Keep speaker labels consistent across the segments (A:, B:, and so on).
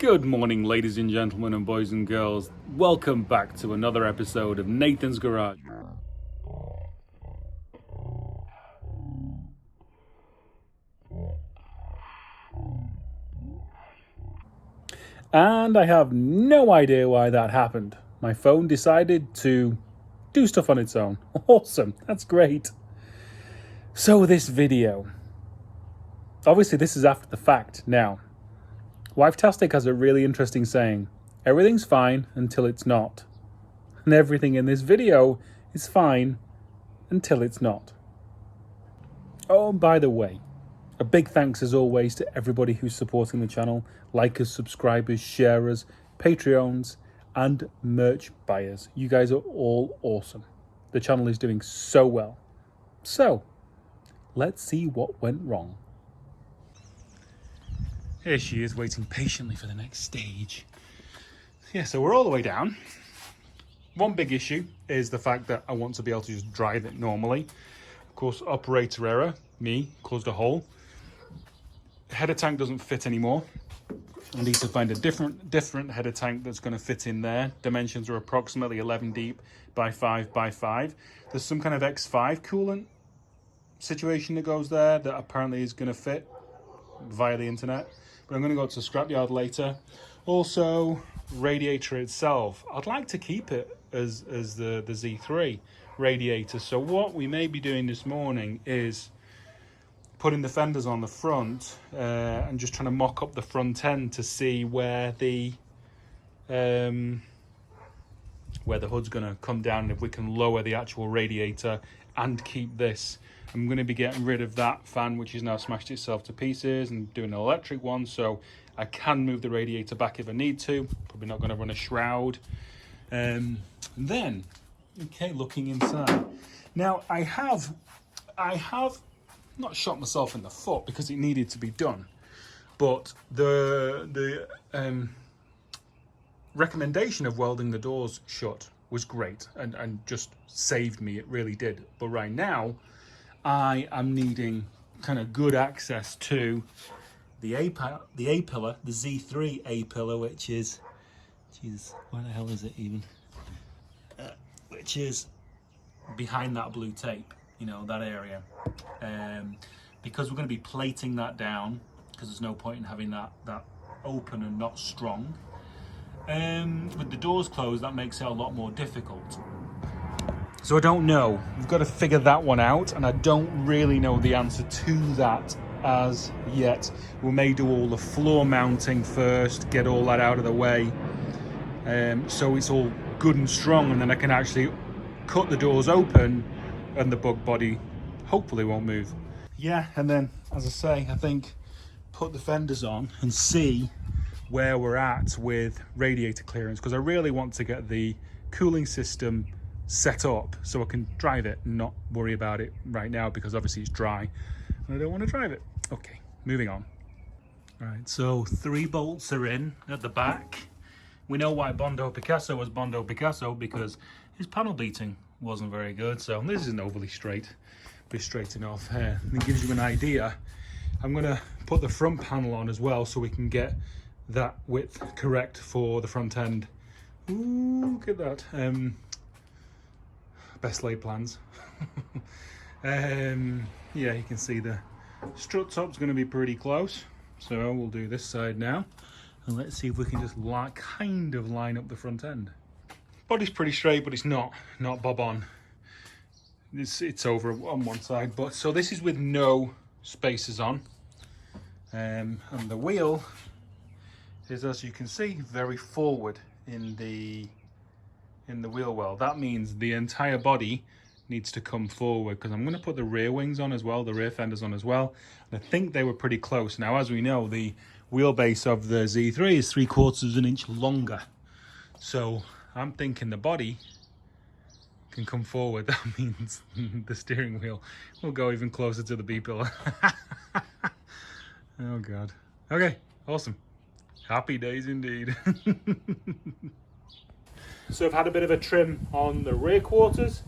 A: Good morning, ladies and gentlemen and boys and girls. Welcome back to another episode of Nathan's Garage. And I have no idea why that happened. My phone decided to do stuff on its own. Awesome, that's great. So this video, obviously this is after the fact now. Lifetastic has a really interesting saying, everything's fine until it's not. And everything in this video is fine until it's not. Oh, and by the way, a big thanks as always to everybody who's supporting the channel, likers, subscribers, sharers, Patreons, and merch buyers. You guys are all awesome. The channel is doing so well. So, let's see what went wrong. Here she is, waiting patiently for the next stage. Yeah, so we're all the way down. One big issue is the fact that I want to be able to just drive it normally. Of course, operator error, me, caused a hole. Header tank doesn't fit anymore. I need to find a different header tank that's going to fit in there. Dimensions are approximately 11 deep by 5 by 5. There's some kind of X5 coolant situation that goes there that apparently is going to fit via the internet. But I'm going to go to the scrapyard later. Also, radiator itself. I'd like to keep it as the Z3 radiator. So what we may be doing this morning is putting the fenders on the front and just trying to mock up the front end to see where the hood's going to come down and if we can lower the actual radiator and keep this. I'm going to be getting rid of that fan which has now smashed itself to pieces and doing an electric one, so I can move the radiator back if I need to. Probably not going to run a shroud. Then, okay, looking inside. Now I have not shot myself in the foot because it needed to be done, but the recommendation of welding the doors shut was great and just saved me. It really did. But right now I am needing kind of good access to the A-pillar, the Z3 A-pillar, which is, Jesus, where the hell is it even? Which is behind that blue tape, you know, that area. Because we're going to be plating that down, because there's no point in having that open and not strong. With the doors closed, that makes it a lot more difficult. So I don't know. We've got to figure that one out, and I don't really know the answer to that as yet. We may do all the floor mounting first, get all that out of the way, so it's all good and strong, and then I can actually cut the doors open and the bug body hopefully won't move. Yeah, and then, as I say, I think put the fenders on and see where we're at with radiator clearance, because I really want to get the cooling system set up so I can drive it and not worry about it right now, because obviously it's dry and I don't want to drive it. Okay, moving on. All right, so 3 bolts are in at the back. We know why Bondo Picasso was Bondo Picasso, because his panel beating wasn't very good. So this isn't overly straight, but straight enough here. And it gives you an idea. I'm gonna put the front panel on as well so we can get that width correct for the front end. Ooh, look at that. Best laid plans. Yeah, you can see the strut top's going to be pretty close, so we'll do this side now and let's see if we can just kind of line up the front end. Body's pretty straight, but it's not bob on. It's over on one side, but so this is with no spacers on, and the wheel is, as you can see, very forward in the wheel well. That means the entire body needs to come forward, because I'm going to put the rear wings on as well, the rear fenders on as well. And I think they were pretty close. Now, as we know, the wheelbase of the Z3 is 3/4 of an inch longer. So I'm thinking the body can come forward. That means the steering wheel will go even closer to the B-pillar. Oh God. Okay, awesome. Happy days indeed. So I've had a bit of a trim on the rear quarters,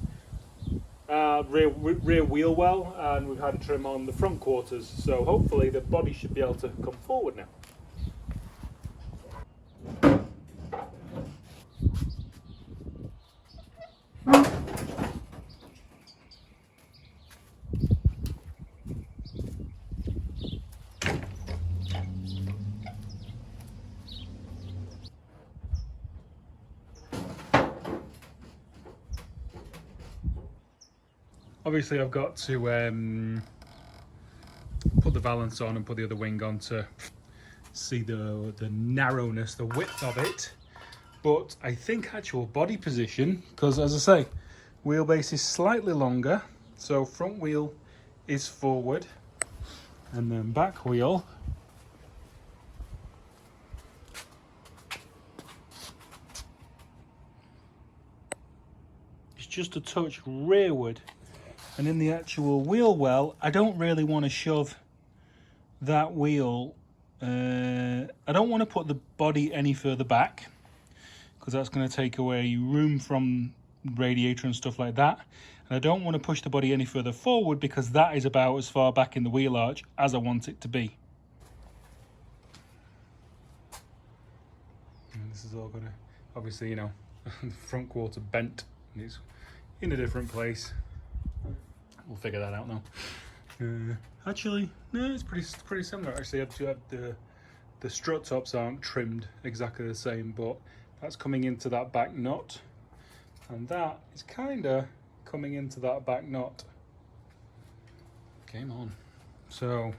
A: rear wheel well, and we've had a trim on the front quarters. So hopefully the body should be able to come forward now. Obviously I've got to put the valance on and put the other wing on to see the narrowness, the width of it. But I think actual body position, because as I say, wheelbase is slightly longer, so front wheel is forward, and then back wheel is just a touch rearward. And in the actual wheel well, I don't really want to shove that wheel, I don't want to put the body any further back, because that's going to take away room from radiator and stuff like that. And I don't want to push the body any further forward, because that is about as far back in the wheel arch as I want it to be. And this is all going to, obviously, you know, the front quarter bent, and it's in a different place. We'll figure that out now. Actually, no, it's pretty similar. Actually, I have the strut tops aren't trimmed exactly the same, but that's coming into that back knot, and that is kind of coming into that back knot. Game on. So,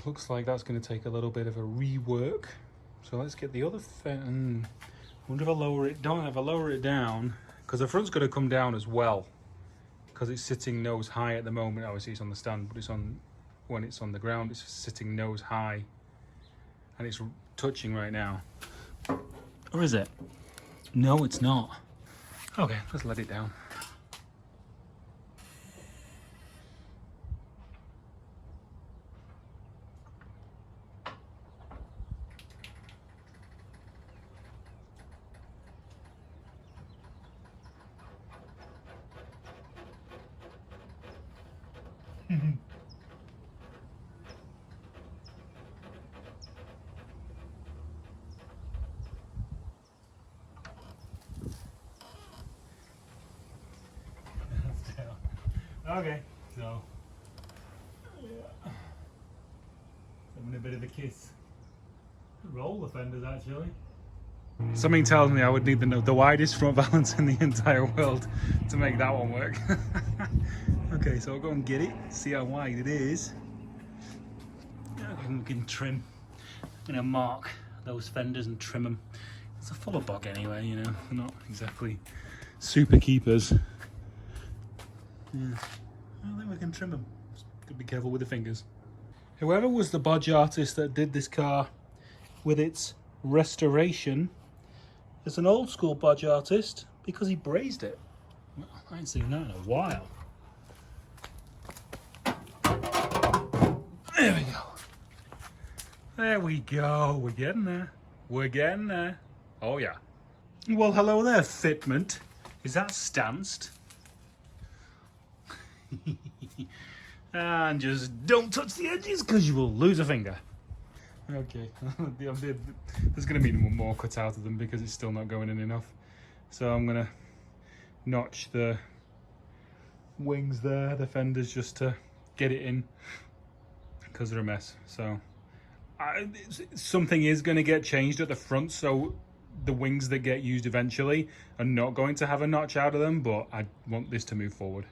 A: looks like that's going to take a little bit of a rework. So let's get the other fin. I wonder if I lower it down. If I lower it down, because the front's going to come down as well, because it's sitting nose high at the moment. Obviously it's on the stand, but it's on, when it's on the ground, it's sitting nose high, and it's touching right now. Or is it? No, it's not. Okay, let's let it down. Okay, so yeah, having a bit of a kiss. Roll the fenders actually. Something tells me I would need the widest front valance in the entire world to make that one work. Okay, so I'll go and get it, see how wide it is. We can trim. I'm gonna mark those fenders and trim them. It's a full of bog anyway, you know, they're not exactly super keepers. Yeah, I think we can trim them. Just gotta be careful with the fingers. Whoever was the bodge artist that did this car with its restoration is an old school bodge artist, because he brazed it. Well, I ain't seen that in a while. There we go. There we go. We're getting there. We're getting there. Oh yeah. Well, hello there, fitment. Is that stanced? And just don't touch the edges, because you will lose a finger. Okay, there's going to be more cut out of them because it's still not going in enough. So I'm going to notch the wings there, the fenders, just to get it in, because they're a mess. So something is going to get changed at the front, so the wings that get used eventually are not going to have a notch out of them, but I want this to move forward.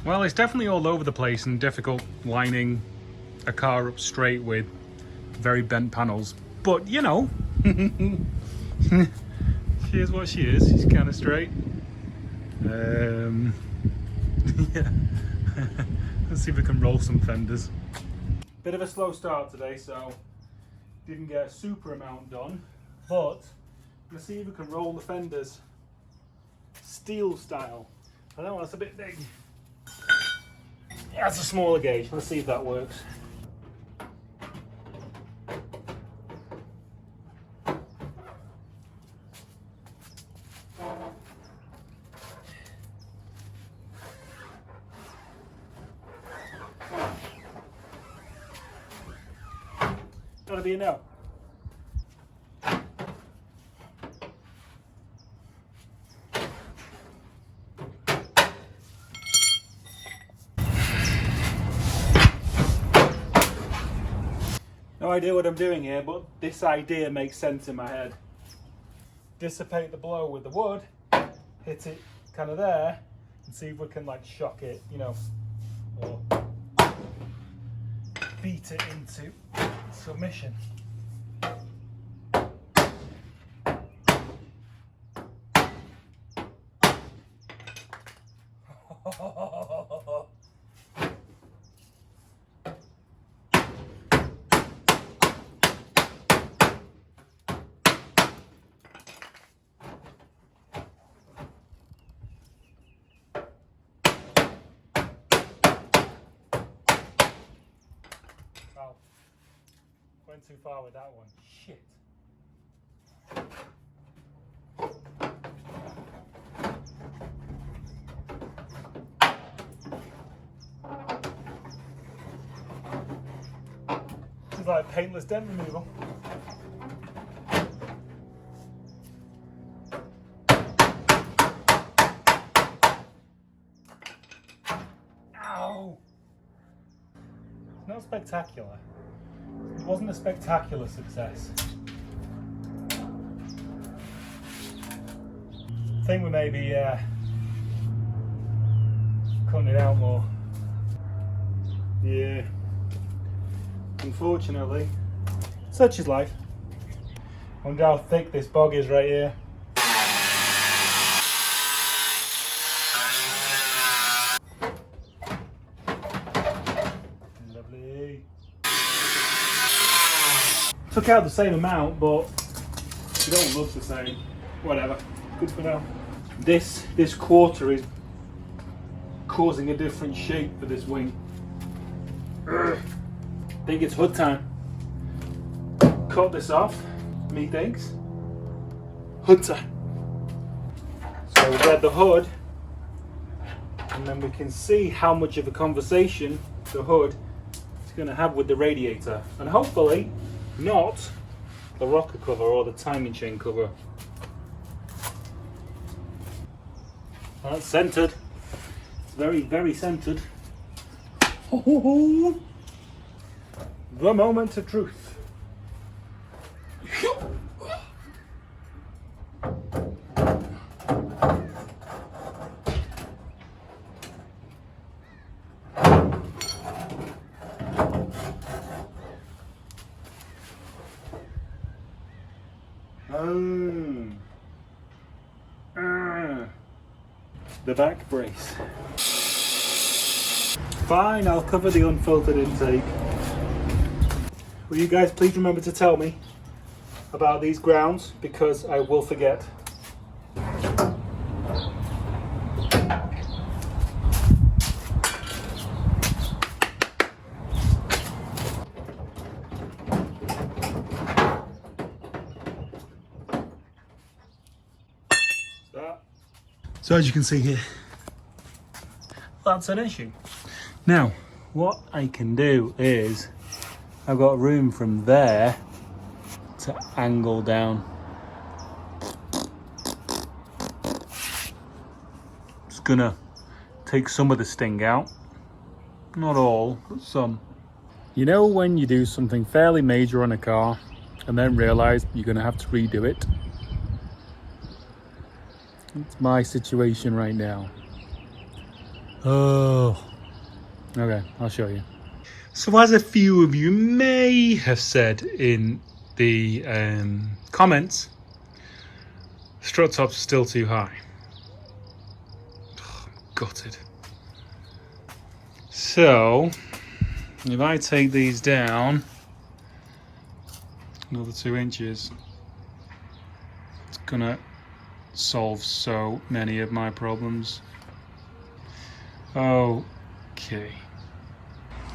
A: Well, it's definitely all over the place and difficult lining a car up straight with very bent panels, but you know, she is what she is. She's kind of straight. Yeah. Let's see if we can roll some fenders. Bit of a slow start today, so didn't get a super amount done, but let's see if we can roll the fenders steel style. I know that's a bit big. That's a smaller gauge. Let's see if that works. Gotta be a no. No idea what I'm doing here, but this idea makes sense in my head. Dissipate the blow with the wood, hit it kind of there, and see if we can like shock it, you know, or beat it into submission. Oh, went too far with that one. Shit. This is like paintless dent removal. Ow! It's not spectacular. It wasn't a spectacular success. I think we may be cutting it out more. Yeah. Unfortunately, such is life. I wonder how thick this bog is right here. Lovely. Took out the same amount, but it don't look the same. Whatever. Good for now. This quarter is causing a different shape for this wing. I think it's hood time. Cut this off, methinks. Hood time. So we get the hood, and then we can see how much of a conversation the hood is going to have with the radiator, and hopefully not the rocker cover or the timing chain cover. That's centered. It's very, very centered. The moment of truth. The back brace. Fine, I'll cover the unfiltered intake. Will you guys please remember to tell me about these grounds, because I will forget. So as you can see here, that's an issue. Now, what I can do is, I've got room from there to angle down. Just gonna take some of the sting out. Not all, but some. You know when you do something fairly major on a car and then realise you're gonna have to redo it? It's my situation right now. Oh. Okay, I'll show you. So as a few of you may have said in the comments, strut tops are still too high. Oh, I'm gutted. So, if I take these down another 2 inches, it's gonna solve so many of my problems. Okay.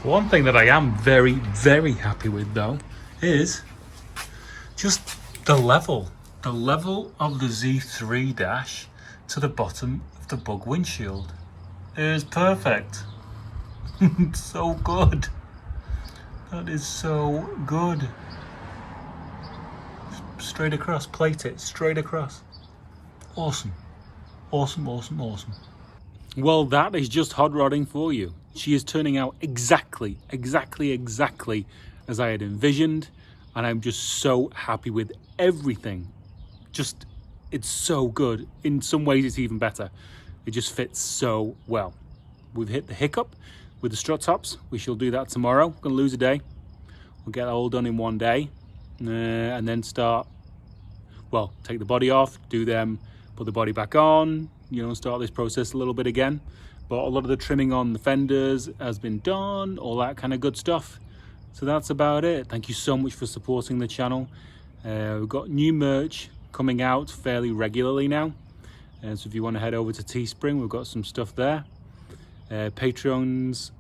A: One thing that I am very, very happy with though is just the level of the Z3 dash to the bottom of the bug windshield is perfect. It's so good. That is so good. Straight across, plate it, straight across. Awesome. Awesome, awesome, awesome. Well, that is just hot rodding for you. She is turning out exactly as I had envisioned, and I'm just so happy with everything. Just, it's so good. In some ways it's even better. It just fits so well. We've hit the hiccup with the strut tops. We shall do that tomorrow. We're gonna lose a day. We'll get that all done in one day, and then start, well, take the body off, do them, put the body back on, you know, start this process a little bit again. But a lot of the trimming on the fenders has been done, all that kind of good stuff. So that's about it. Thank you so much for supporting the channel. We've got new merch coming out fairly regularly now. So if you want to head over to Teespring, we've got some stuff there. Patreons,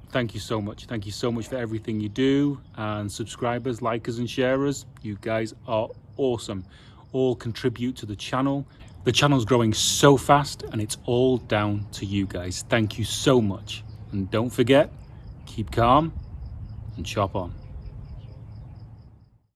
A: thank you so much. Thank you so much for everything you do. And subscribers, likers and sharers, you guys are awesome. All contribute to the channel. The channel's growing so fast and it's all down to you guys. Thank you so much. And don't forget, keep calm and chop on.